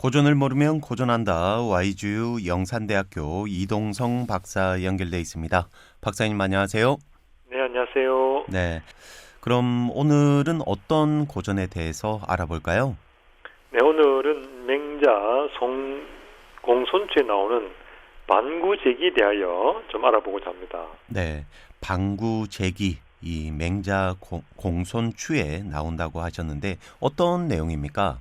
고전을 모르면 고전한다. YGU 영산대학교 이동성 박사 연결돼 있습니다. 박사님 안녕하세요. 네, 안녕하세요. 네. 그럼 오늘은 어떤 고전에 대해서 알아볼까요? 네, 오늘은 맹자 공손추에 나오는 반구제기에 대하여 좀 알아보고자 합니다. 네. 방구제기 이 맹자 공손추에 나온다고 하셨는데 어떤 내용입니까?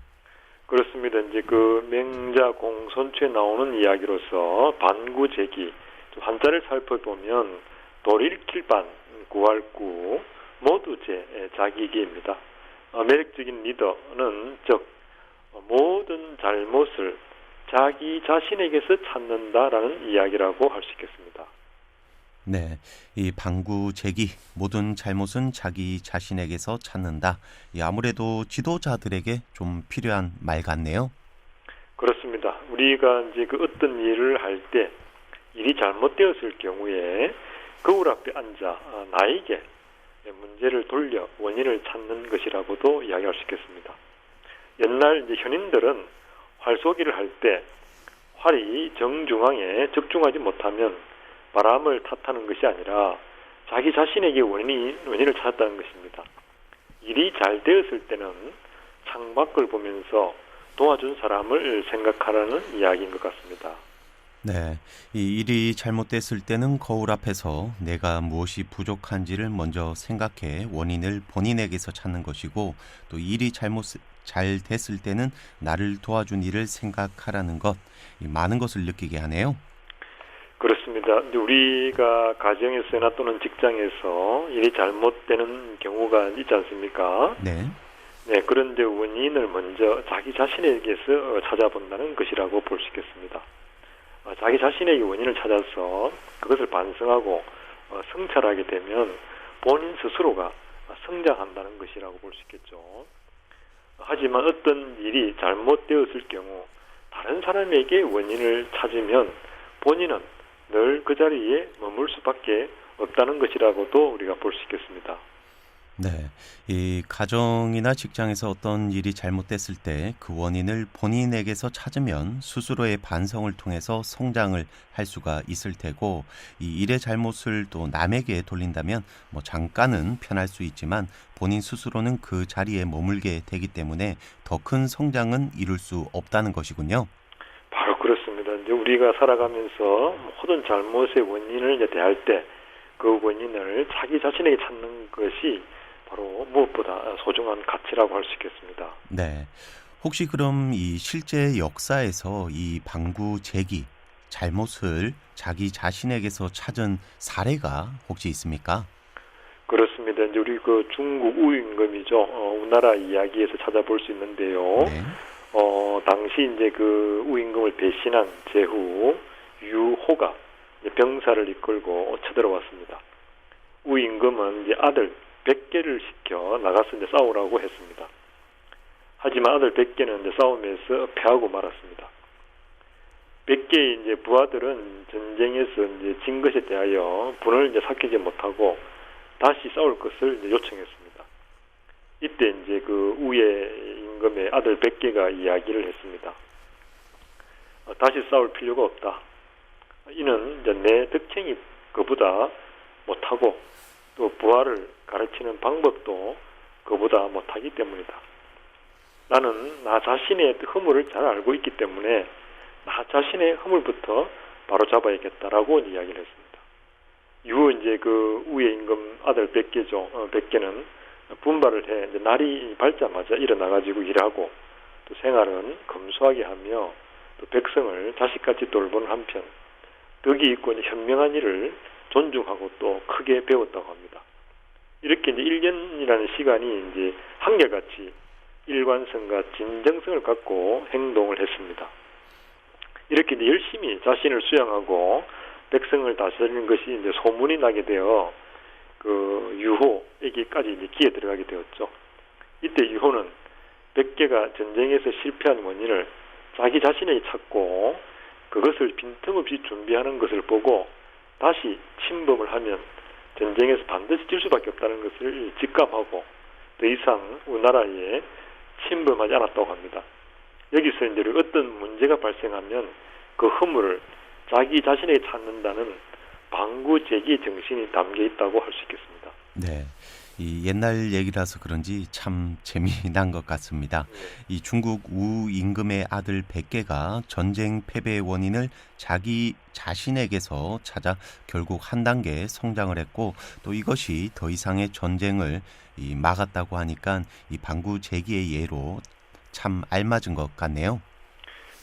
그렇습니다. 이제 그 맹자 공손추에 나오는 이야기로서 반구제기, 한자를 살펴보면 돌일킬반, 구할구, 모두 자기기입니다. 매력적인 리더는 즉 모든 잘못을 자기 자신에게서 찾는다라는 이야기라고 할 수 있겠습니다. 네, 이 방구제기 모든 잘못은 자기 자신에게서 찾는다. 아무래도 지도자들에게 좀 필요한 말 같네요. 그렇습니다. 우리가 이제 그 어떤 일을 할 때 일이 잘못되었을 경우에 거울 앞에 앉아 나에게 문제를 돌려 원인을 찾는 것이라고도 이야기할 수 있겠습니다. 옛날 이제 현인들은 활 쏘기를 할 때 활이 정중앙에 적중하지 못하면 바람을 탓하는 것이 아니라 자기 자신에게 원인을 찾았다는 것입니다. 일이 잘 되었을 때는 창밖을 보면서 도와준 사람을 생각하라는 이야기인 것 같습니다. 네, 이 일이 잘못됐을 때는 거울 앞에서 내가 무엇이 부족한지를 먼저 생각해 원인을 본인에게서 찾는 것이고 또 일이 잘 됐을 때는 나를 도와준 일을 생각하라는 것, 이 많은 것을 느끼게 하네요. 그렇습니다. 우리가 가정에서나 또는 직장에서 일이 잘못되는 경우가 있지 않습니까? 네, 네, 그런데 원인을 먼저 자기 자신에게서 찾아본다는 것이라고 볼 수 있겠습니다. 자기 자신에게 원인을 찾아서 그것을 반성하고 성찰하게 되면 본인 스스로가 성장한다는 것이라고 볼 수 있겠죠. 하지만 어떤 일이 잘못되었을 경우 다른 사람에게 원인을 찾으면 본인은 늘 그 자리에 머물 수밖에 없다는 것이라고도 우리가 볼 수 있겠습니다. 네, 이 가정이나 직장에서 어떤 일이 잘못됐을 때 그 원인을 본인에게서 찾으면 스스로의 반성을 통해서 성장을 할 수가 있을 테고 이 일의 잘못을 또 남에게 돌린다면 뭐 잠깐은 편할 수 있지만 본인 스스로는 그 자리에 머물게 되기 때문에 더 큰 성장은 이룰 수 없다는 것이군요. 바로 그렇습니다. 이제 우리가 살아가면서 모든 잘못의 원인을 이제 대할 때 그 원인을 자기 자신에게 찾는 것이 바로 무엇보다 소중한 가치라고 할 수 있겠습니다. 네. 혹시 그럼 이 실제 역사에서 이 방구제기 잘못을 자기 자신에게서 찾은 사례가 혹시 있습니까? 그렇습니다. 이제 우리 그 중국 우임금이죠. 우나라 이야기에서 찾아볼 수 있는데요. 네. 당시 이제 그 우임금을 배신한 제후 유호가 이제 병사를 이끌고 쳐들어왔습니다. 우임금은 이제 아들 100개를 시켜 나가서 이제 싸우라고 했습니다. 하지만 아들 100개는 이제 싸움에서 패하고 말았습니다. 100개의 이제 부하들은 전쟁에서 이제 진 것에 대하여 분을 이제 삭히지 못하고 다시 싸울 것을 이제 요청했습니다. 이때 이제 그 우의 임금의 아들 100개가 이야기를 했습니다. 다시 싸울 필요가 없다. 이는 이제 내 덕행이 그보다 못하고 또 부하를 가르치는 방법도 그보다 못하기 때문이다. 나는 나 자신의 허물을 잘 알고 있기 때문에 나 자신의 허물부터 바로 잡아야겠다라고 이야기를 했습니다. 이후 이제 그 우의 임금 아들 100개죠. 100개는 분발을 해 이제 날이 밝자마자 일어나가지고 일하고 또 생활은 검소하게 하며 또 백성을 자식같이 돌보는 한편 덕이 있고 현명한 일을 존중하고 또 크게 배웠다고 합니다. 이렇게 이제 1년이라는 시간이 이제 한결같이 일관성과 진정성을 갖고 행동을 했습니다. 이렇게 이제 열심히 자신을 수양하고 백성을 다스리는 것이 이제 소문이 나게 되어 그 유호에게까지 이제 기에 들어가게 되었죠. 이때 유호는 100개가 전쟁에서 실패한 원인을 자기 자신에게 찾고 그것을 빈틈없이 준비하는 것을 보고 다시 침범을 하면 전쟁에서 반드시 질 수밖에 없다는 것을 직감하고 더 이상 우나라에 침범하지 않았다고 합니다. 여기서 이제 어떤 문제가 발생하면 그 허물을 자기 자신에게 찾는다는 방구제기의 정신이 담겨 있다고 할 수 있겠습니다. 네. 이 옛날 얘기라서 그런지 참 재미난 것 같습니다. 이 중국 우임금의 아들 백계가 전쟁 패배의 원인을 자기 자신에게서 찾아 결국 한 단계 성장을 했고 또 이것이 더 이상의 전쟁을 막았다고 하니까 이 방구 제기의 예로 참 알맞은 것 같네요.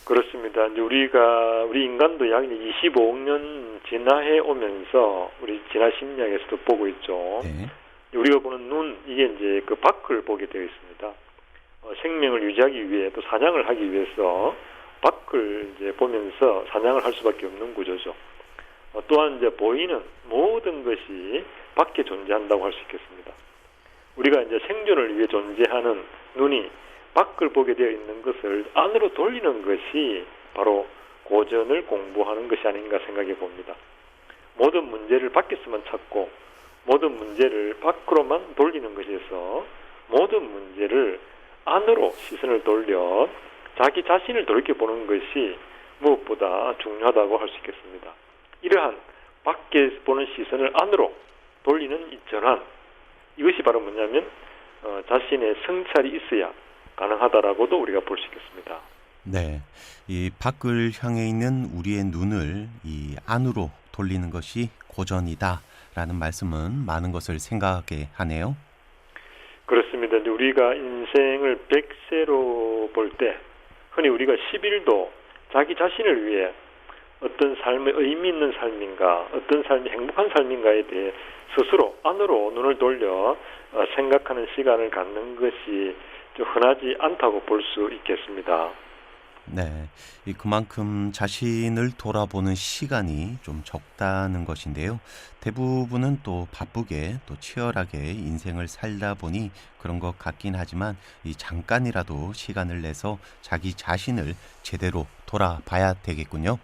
그렇습니다. 이제 우리 인간도 약 25억 년 진화해 오면서 우리 진화 심리학에서도 보고 있죠. 네. 우리가 보는 눈, 이게 이제 그 밖을 보게 되어 있습니다. 생명을 유지하기 위해 또 사냥을 하기 위해서 밖을 이제 보면서 사냥을 할 수밖에 없는 구조죠. 또한 이제 보이는 모든 것이 밖에 존재한다고 할 수 있겠습니다. 우리가 이제 생존을 위해 존재하는 눈이 밖을 보게 되어 있는 것을 안으로 돌리는 것이 바로 고전을 공부하는 것이 아닌가 생각해 봅니다. 모든 문제를 밖에서만 찾고 모든 문제를 밖으로만 돌리는 것에서 모든 문제를 안으로 시선을 돌려 자기 자신을 돌이켜보는 것이 무엇보다 중요하다고 할 수 있겠습니다. 이러한 밖에 보는 시선을 안으로 돌리는 이 전환, 이것이 바로 뭐냐면 자신의 성찰이 있어야 가능하다라고도 우리가 볼 수 있겠습니다. 네, 이 밖을 향해 있는 우리의 눈을 이 안으로 돌리는 것이 고전이다라는 말씀은 많은 것을 생각하게 하네요. 그렇습니다. 이제 우리가 인생을 100세로 볼 때 흔히 우리가 10일도 자기 자신을 위해 어떤 삶의 의미 있는 삶인가, 어떤 삶이 행복한 삶인가에 대해 스스로 안으로 눈을 돌려 생각하는 시간을 갖는 것이 좀 흔하지 않다고 볼 수 있겠습니다. 네, 그만큼 자신을 돌아보는 시간이 좀 적다는 것인데요. 대부분은 또 바쁘게 또 치열하게 인생을 살다 보니 그런 것 같긴 하지만 이 잠깐이라도 시간을 내서 자기 자신을 제대로 돌아봐야 되겠군요.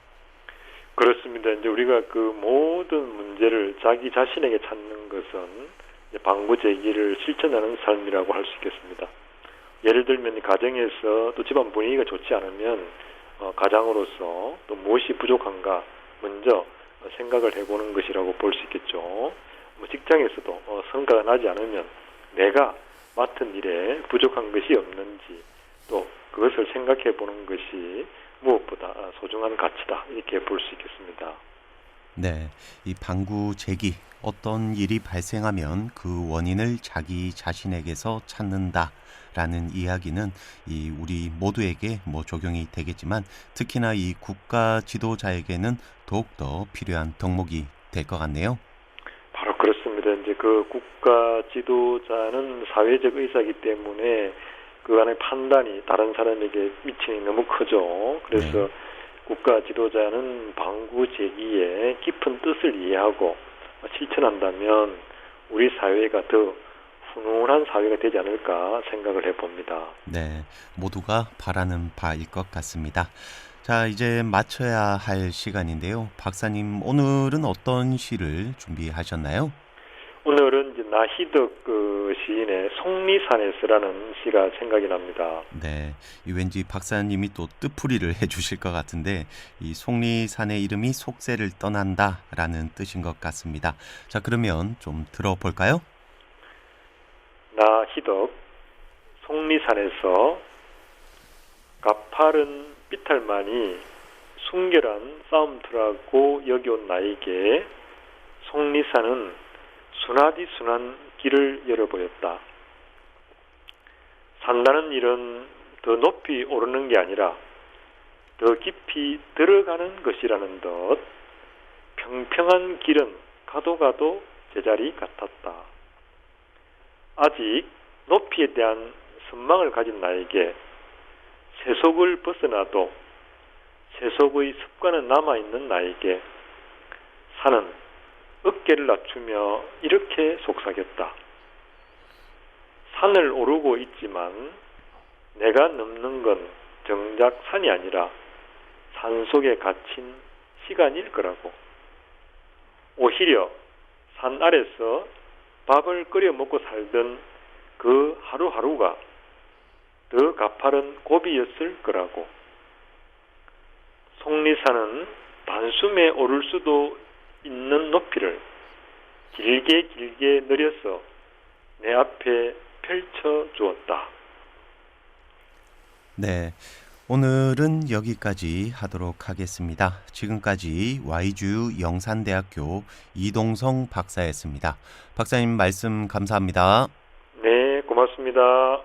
그렇습니다. 이제 우리가 그 모든 문제를 자기 자신에게 찾는 것은 방구제기를 실천하는 삶이라고 할 수 있겠습니다. 예를 들면 가정에서 또 집안 분위기가 좋지 않으면 가장으로서 또 무엇이 부족한가 먼저 생각을 해보는 것이라고 볼 수 있겠죠. 직장에서도 성과가 나지 않으면 내가 맡은 일에 부족한 것이 없는지 또 그것을 생각해 보는 것이 무엇보다 소중한 가치다, 이렇게 볼 수 있겠습니다. 네, 이 방구 제기 어떤 일이 발생하면 그 원인을 자기 자신에게서 찾는다라는 이야기는 이 우리 모두에게 적용이 되겠지만 특히나 이 국가 지도자에게는 더욱더 필요한 덕목이 될 것 같네요. 바로 그렇습니다. 이제 그 국가 지도자는 사회적 의사이기 때문에 그 안에 판단이 다른 사람에게 미치는 너무 크죠. 그래서 네. 국가 지도자는 방구 제기의 깊은 뜻을 이해하고 실천한다면 우리 사회가 더 훈훈한 사회가 되지 않을까 생각을 해봅니다. 네, 모두가 바라는 바일 것 같습니다. 자, 이제 마쳐야 할 시간인데요. 박사님, 오늘은 어떤 시를 준비하셨나요? 오늘은 이제 나희덕 그 시인의 속리산에서라는 시가 생각이 납니다. 네, 이 왠지 박사님이 또 뜻풀이를 해주실 것 같은데 이 속리산의 이름이 속세를 떠난다라는 뜻인 것 같습니다. 자, 그러면 좀 들어볼까요? 나희덕 속리산에서 가파른 삐탈만이 순결한 싸움터라고 여겨온 나에게 속리산은 순하디순한 길을 열어보였다. 산다는 일은 더 높이 오르는 게 아니라 더 깊이 들어가는 것이라는 듯 평평한 길은 가도 가도 제자리 같았다. 아직 높이에 대한 선망을 가진 나에게 세속을 벗어나도 세속의 습관은 남아있는 나에게 산은 어깨를 낮추며 이렇게 속삭였다. 산을 오르고 있지만 내가 넘는 건 정작 산이 아니라 산 속에 갇힌 시간일 거라고. 오히려 산 아래서 밥을 끓여 먹고 살던 그 하루하루가 더 가파른 고비였을 거라고. 속리산은 단숨에 오를 수도 있는 높이를 길게 길게 늘려서 내 앞에 펼쳐 주었다. 네, 오늘은 여기까지 하도록 하겠습니다. 지금까지 YGU 영산대학교 이동성 박사였습니다. 박사님 말씀 감사합니다. 네, 고맙습니다.